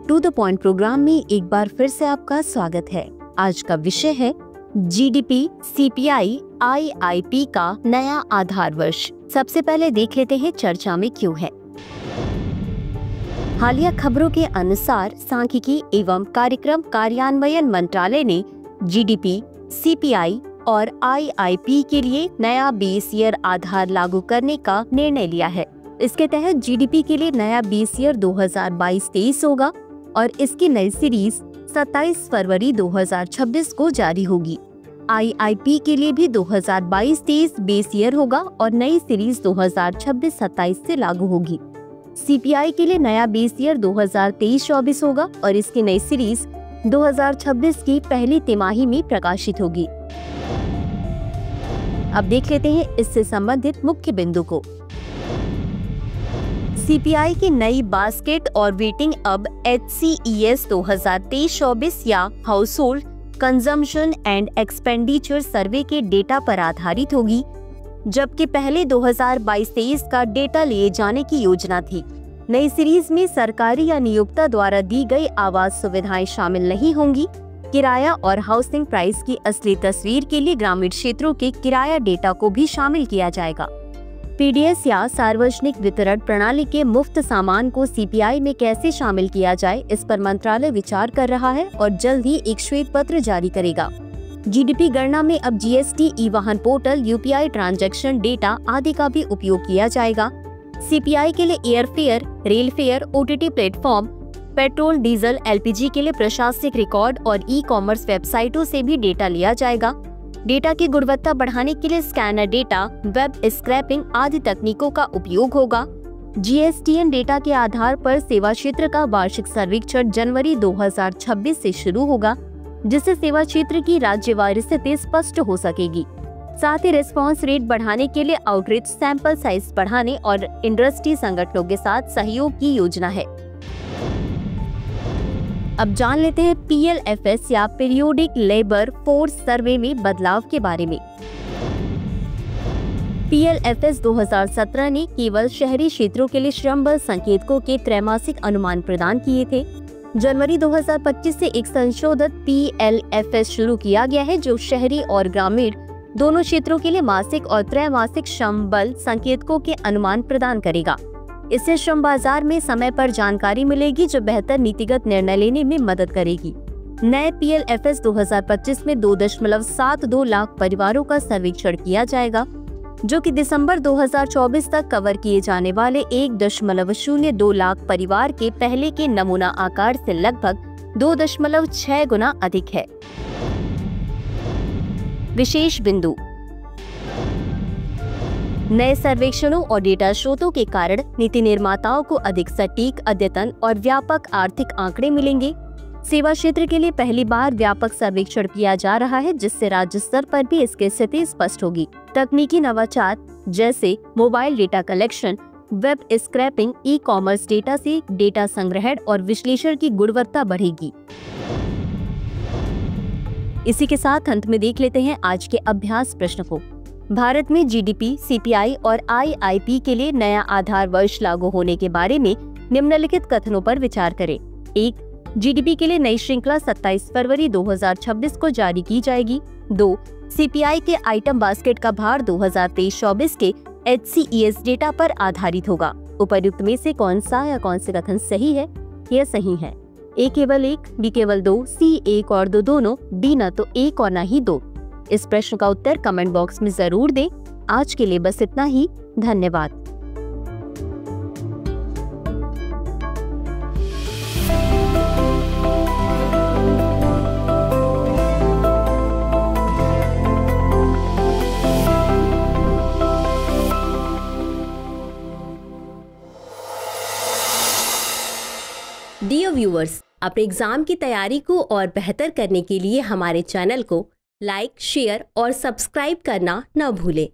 To the point programme में एक बार फिर से आपका स्वागत है। आज का विषय है जीडीपी, सीपीआई, आईआईपी का नया आधार वर्ष। सबसे पहले देख लेते हैं चर्चा में क्यों है। हालिया खबरों के अनुसार सांख्यिकी एवं कार्यक्रम कार्यान्वयन मंत्रालय ने जीडीपी, सीपीआई और आईआईपी के लिए नया बेस ईयर आधार लागू करने का निर्णय लिया है। इसके तहत जीडीपी के लिए नया बेस ईयर 2022-23 होगा और इसकी नई सीरीज 27 फरवरी 2026 को जारी होगी। आईआईपी के लिए भी 2022-23 बेस ईयर होगा और नई सीरीज 2026-27 से लागू होगी। सीपीआई के लिए नया बेस ईयर 2023-24 होगा और इसकी नई सीरीज 2026 की पहली तिमाही में प्रकाशित होगी। अब देख लेते हैं इससे संबंधित मुख्य बिंदु को। सीपीआई की नई बास्केट और वेटिंग अब HCES 2023-24 या house hold consumption and expenditure सर्वे के डेटा पर आधारित होगी, जबकि पहले 2022-23 का डेटा लिए जाने की योजना थी। नई सीरीज में सरकारी या नियोक्ता द्वारा दी गई आवास सुविधाएं शामिल नहीं होंगी। किराया और हाउसिंग प्राइस की असली तस्वीर के लिए ग्रामीण क्षेत्रों के किराया डेटा को भी शामिल किया जाएगा। पीडीएस या सार्वजनिक वितरण प्रणाली के मुफ्त सामान को सीपीआई में कैसे शामिल किया जाए, इस पर मंत्रालय विचार कर रहा है और जल्द ही एक श्वेत पत्र जारी करेगा। जीडीपी गणना में अब जीएसटी, ई वाहन पोर्टल, यूपीआई ट्रांजैक्शन डेटा आदि का भी उपयोग किया जाएगा। सीपीआई के लिए air fare, rail fair, OTT platform, petrol, diesel, LPG के लिए प्रशासनिक रिकॉर्ड और ई कॉमर्स वेबसाइटों से भी डेटा लिया जाएगा। डेटा की गुणवत्ता बढ़ाने के लिए स्कैनर डेटा, वेब स्क्रैपिंग आदि तकनीकों का उपयोग होगा। जीएसटीएन डेटा के आधार पर सेवा क्षेत्र का वार्षिक सर्वेक्षण जनवरी 2026 से शुरू होगा, जिससे सेवा क्षेत्र की राज्यवार स्थिति स्पष्ट हो सकेगी। साथ ही रिस्पांस रेट बढ़ाने के लिए आउटरीच, सैंपल साइज बढ़ाने और इंडस्ट्री संगठनों के साथ सहयोग की योजना है। अब जान लेते हैं PLFS या पीरियोडिक लेबर फोर्स सर्वे में बदलाव के बारे में। PLFS 2017 ने केवल शहरी क्षेत्रों के लिए श्रम बल संकेतकों के त्रैमासिक अनुमान प्रदान किए थे। जनवरी 2025 से एक संशोधित PLFS शुरू किया गया है, जो शहरी और ग्रामीण दोनों क्षेत्रों के लिए मासिक और त्रैमासिक श्रम बल संकेतकों के अनुमान प्रदान करेगा। इससे श्रम बाजार में समय पर जानकारी मिलेगी, जो बेहतर नीतिगत निर्णय लेने में मदद करेगी। नए PLFS 2025 में 2.72 लाख परिवारों का सर्वेक्षण किया जाएगा, जो कि दिसंबर 2024 तक कवर किए जाने वाले 1.02 लाख परिवार के पहले के नमूना आकार से लगभग 2.6 गुना अधिक है। विशेष बिंदु। नए सर्वेक्षणों और डेटा स्रोतों के कारण नीति निर्माताओं को अधिक सटीक, अद्यतन और व्यापक आर्थिक आंकड़े मिलेंगे। सेवा क्षेत्र के लिए पहली बार व्यापक सर्वेक्षण किया जा रहा है, जिससे राज्य स्तर पर भी इसकी स्थिति स्पष्ट होगी। तकनीकी नवाचार जैसे mobile data collection, web scrapping, e commerce data से डेटा संग्रहण और विश्लेषण की गुणवत्ता बढ़ेगी। इसी के साथ अंत में देख लेते हैं आज के अभ्यास प्रश्न को। भारत में जीडीपी, सीपीआई और आईआईपी के लिए नया आधार वर्ष लागू होने के बारे में निम्नलिखित कथनों पर विचार करें। 1. जीडीपी के लिए नई श्रृंखला 27 फरवरी 2026 को जारी की जाएगी। 2. सीपीआई के आइटम बास्केट का भार 2023-24 के HCES डेटा पर आधारित होगा। उपर्युक्त में से कौन सा या कौन से कथन सही है? यह सही है। A केवल 1, B केवल 2, C 1 और 2 दोनों, D न तो 1 और न ही 2। इस प्रश्न का उत्तर कमेंट बॉक्स में जरूर दें। आज के लिए बस इतना ही। धन्यवाद। डियर व्यूअर्स, अपने एग्जाम की तैयारी को और बेहतर करने के लिए हमारे चैनल को लाइक, शेयर और सब्सक्राइब करना न भूलें।